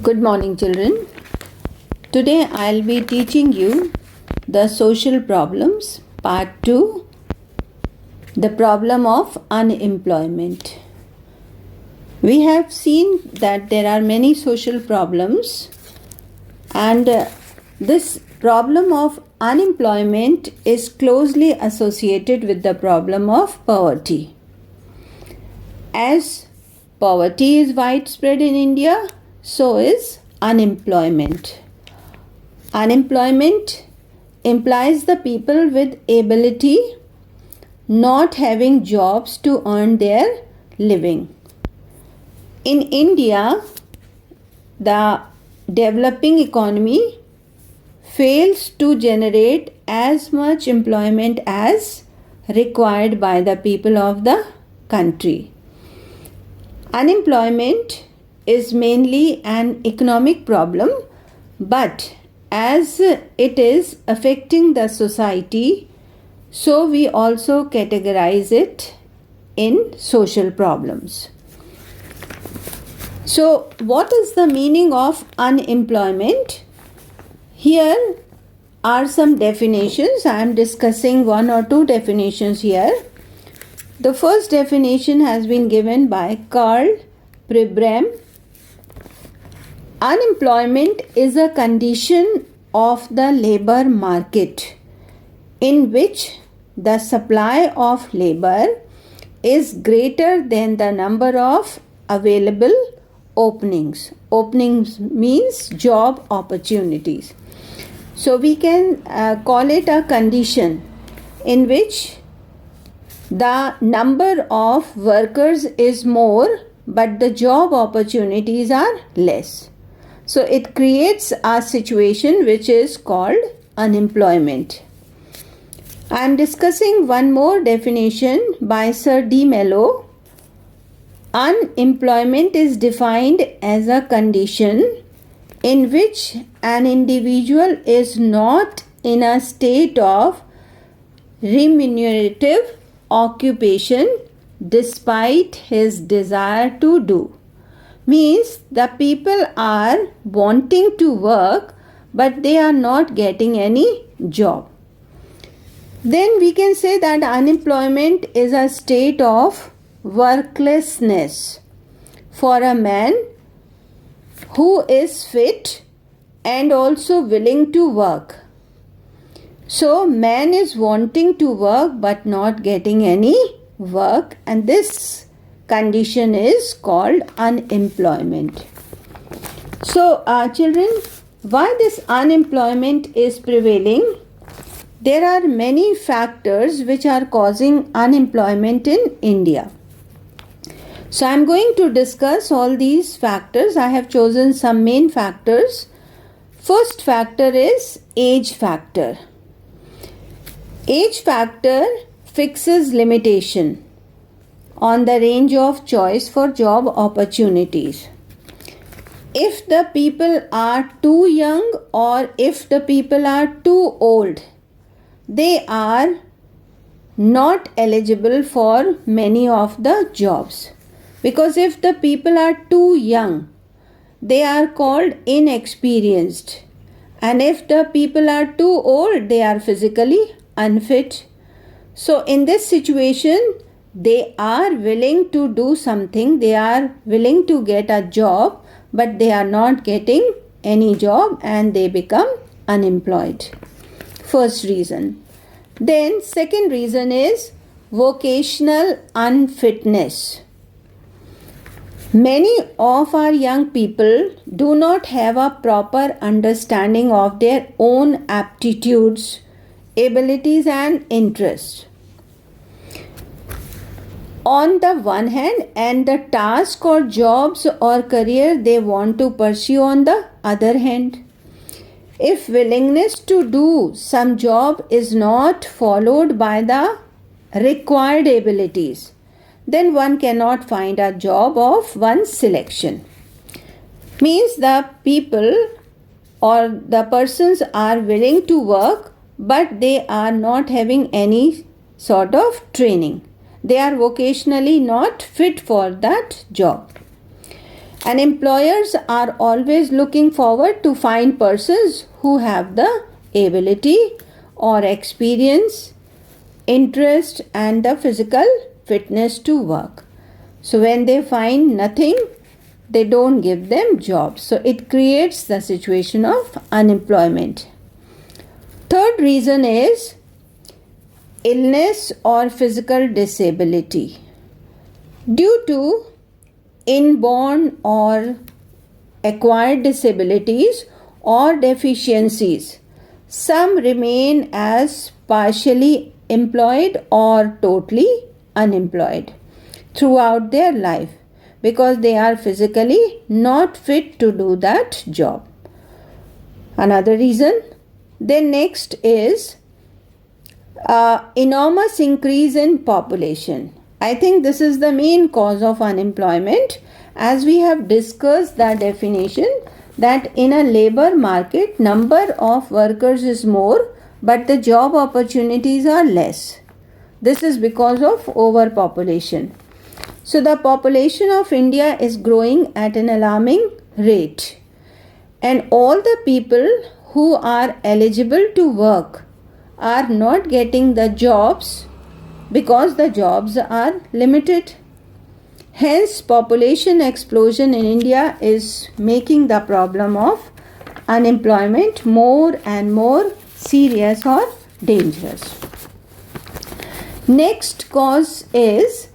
Good morning, children. Today I'll be teaching you the social problems, part 2, the problem of unemployment. We have seen that there are many social problems, and this problem of unemployment is closely associated with the problem of poverty. As poverty is widespread in India, so is unemployment. Unemployment implies the people with ability not having jobs to earn their living. In India, the developing economy fails to generate as much employment as required by the people of the country. Unemployment is mainly an economic problem, but as it is affecting the society, so we also categorize it in social problems. So, what is the meaning of unemployment? Here are some definitions. I am discussing one or two definitions here. The first definition has been given by Karl Pribram. Unemployment is a condition of the labor market in which the supply of labor is greater than the number of available openings. Openings means job opportunities. So we can call it a condition in which the number of workers is more, but the job opportunities are less. So it creates a situation which is called unemployment. I am discussing one more definition by Sir D. Mello. Unemployment is defined as a condition in which an individual is not in a state of remunerative occupation despite his desire to do. Means the people are wanting to work, but they are not getting any job. Then we can say that unemployment is a state of worklessness for a man who is fit and also willing to work. So man is wanting to work but not getting any work, and this condition is called unemployment. So children, why this unemployment is prevailing? There are many factors which are causing unemployment in India. So I am going to discuss all these factors. I have chosen some main factors. First factor is age factor. Age factor fixes limitation on the range of choice for job opportunities. If the people are too young or if the people are too old, they are not eligible for many of the jobs. Because if the people are too young, they are called inexperienced. And if the people are too old, they are physically unfit. So in this situation, they are willing to do something, they are willing to get a job, but they are not getting any job and they become unemployed. First reason. Then second reason is vocational unfitness. Many of our young people do not have a proper understanding of their own aptitudes, abilities and interests on the one hand, and the task or jobs or career they want to pursue on the other hand. If willingness to do some job is not followed by the required abilities, then one cannot find a job of one's selection. Means the people or the persons are willing to work, but they are not having any sort of training. They are vocationally not fit for that job. And employers are always looking forward to find persons who have the ability or experience, interest, and the physical fitness to work. So when they find nothing, they don't give them jobs. So it creates the situation of unemployment. Third reason is illness or physical disability. Due to inborn or acquired disabilities or deficiencies, some remain as partially employed or totally unemployed throughout their life because they are physically not fit to do that job. Another reason. Then next is enormous increase in population. I think this is the main cause of unemployment, as we have discussed the definition that in a labor market number of workers is more but the job opportunities are less. This is because of overpopulation. So the population of India is growing at an alarming rate, and all the people who are eligible to work are not getting the jobs because the jobs are limited. Hence, population explosion in India is making the problem of unemployment more and more serious or dangerous. Next cause is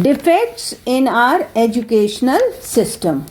defects in our educational system.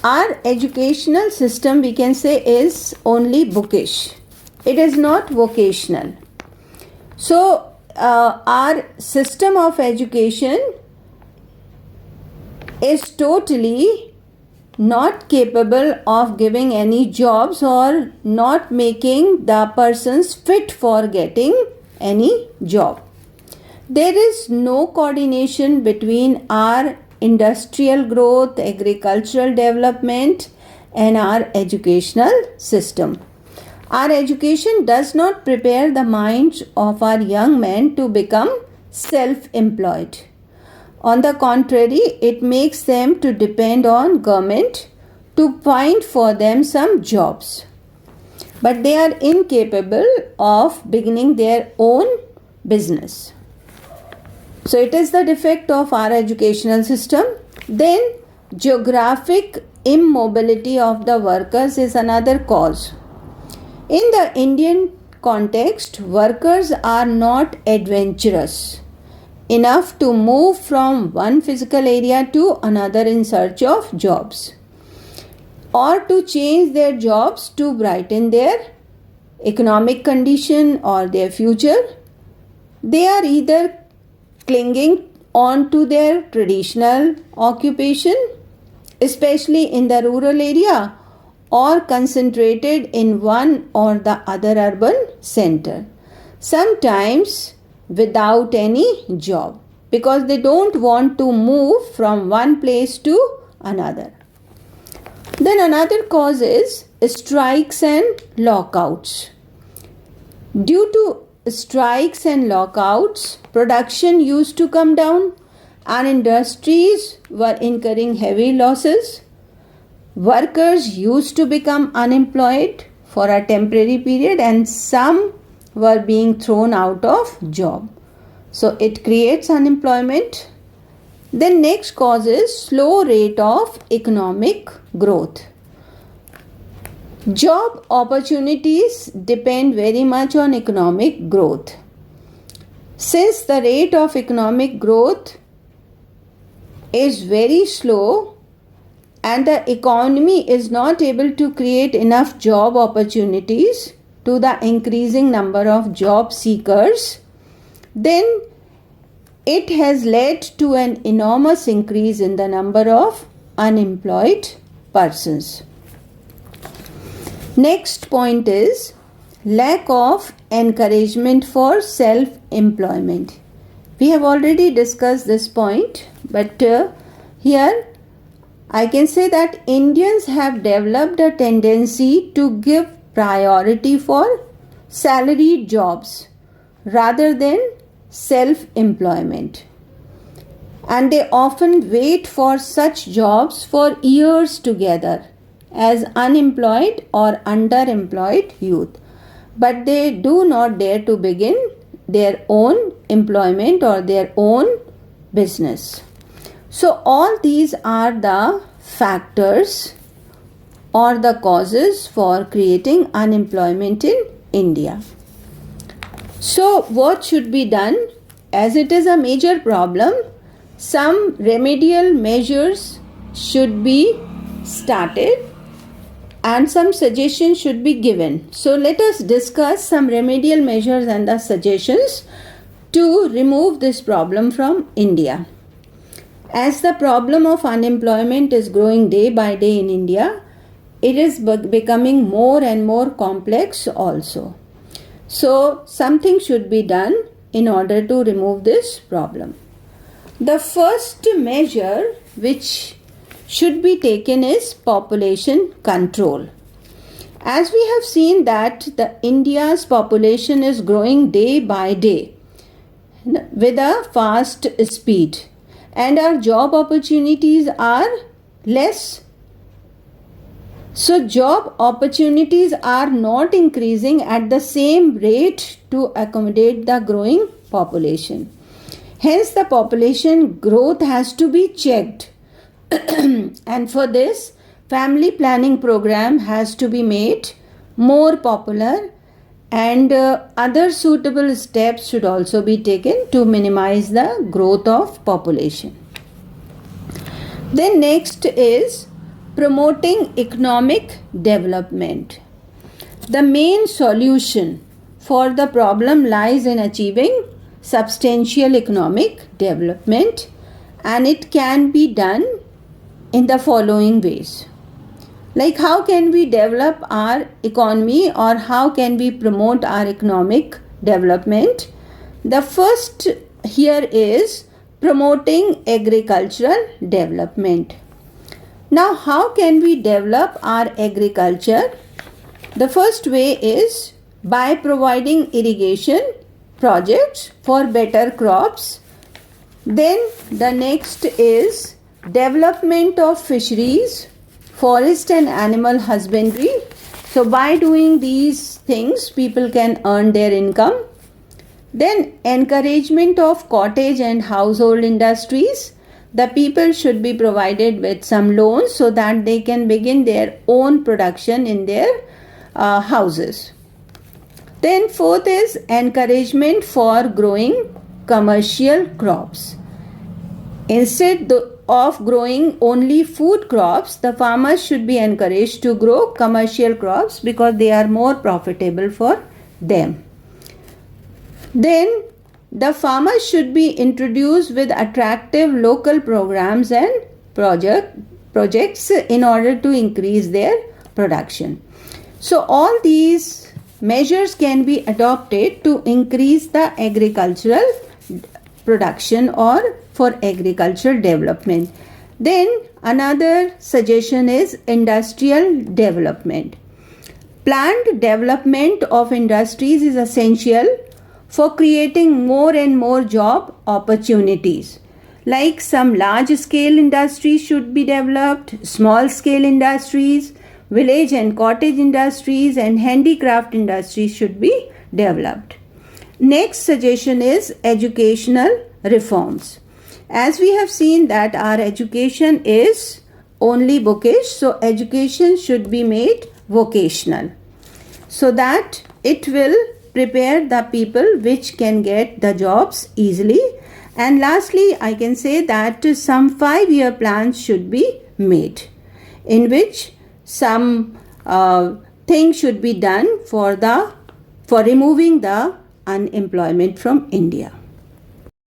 Our educational system, we can say, is only bookish. It is not vocational. So, our system of education is totally not capable of giving any jobs or not making the persons fit for getting any job. There is no coordination between our industrial growth, agricultural development, and our educational system. Our education does not prepare the minds of our young men to become self-employed. On the contrary, it makes them to depend on government to find for them some jobs. But they are incapable of beginning their own business. So it is the defect of our educational system. Then geographic immobility of the workers is another cause. In the Indian context, workers are not adventurous enough to move from one physical area to another in search of jobs or to change their jobs to brighten their economic condition or their future. They are either clinging on to their traditional occupation, especially in the rural area, or concentrated in one or the other urban center, sometimes without any job, because they don't want to move from one place to another. Then another cause is strikes and lockouts. Due to strikes and lockouts, production used to come down and industries were incurring heavy losses. Workers used to become unemployed for a temporary period and some were being thrown out of job. So it creates unemployment. Then next cause is slow rate of economic growth. Job opportunities depend very much on economic growth. Since the rate of economic growth is very slow and the economy is not able to create enough job opportunities to the increasing number of job seekers, then it has led to an enormous increase in the number of unemployed persons. Next point is lack of encouragement for self-employment. We have already discussed this point, but here I can say that Indians have developed a tendency to give priority for salaried jobs rather than self-employment. And they often wait for such jobs for years together as unemployed or underemployed youth. But they do not dare to begin their own employment or their own business. So all these are the factors or the causes for creating unemployment in India. So what should be done? As it is a major problem, some remedial measures should be started and some suggestions should be given. So let us discuss some remedial measures and the suggestions to remove this problem from India. As the problem of unemployment is growing day by day in India, it is becoming more and more complex also. So something should be done in order to remove this problem. The first measure which should be taken is population control. As we have seen that India's population is growing day by day with a fast speed and our job opportunities are less. So job opportunities are not increasing at the same rate to accommodate the growing population. Hence the population growth has to be checked. And for this, family planning program has to be made more popular and other suitable steps should also be taken to minimize the growth of population. Then next is promoting economic development. The main solution for the problem lies in achieving substantial economic development, and it can be done in the following ways. Like how can we develop our economy or how can we promote our economic development? The first here is promoting agricultural development. Now how can we develop our agriculture? The first way is by providing irrigation projects for better crops. Then the next is development of fisheries, forest and animal husbandry. So by doing these things, people can earn their income. Then encouragement of cottage and household industries. The people should be provided with some loans so that they can begin their own production in their houses. Then fourth is encouragement for growing commercial crops. Instead of growing only food crops, the farmers should be encouraged to grow commercial crops because they are more profitable for them. Then the farmers should be introduced with attractive local programs and projects in order to increase their production. So all these measures can be adopted to increase the agricultural production or for agricultural development. Then another suggestion is industrial development. Planned development of industries is essential for creating more and more job opportunities. Like some large scale industries should be developed, small scale industries, village and cottage industries and handicraft industries should be developed. Next suggestion is educational reforms. As we have seen that our education is only bookish, so education should be made vocational so that it will prepare the people which can get the jobs easily. And lastly, I can say that some 5-year plans should be made in which some things should be done for removing the unemployment from India.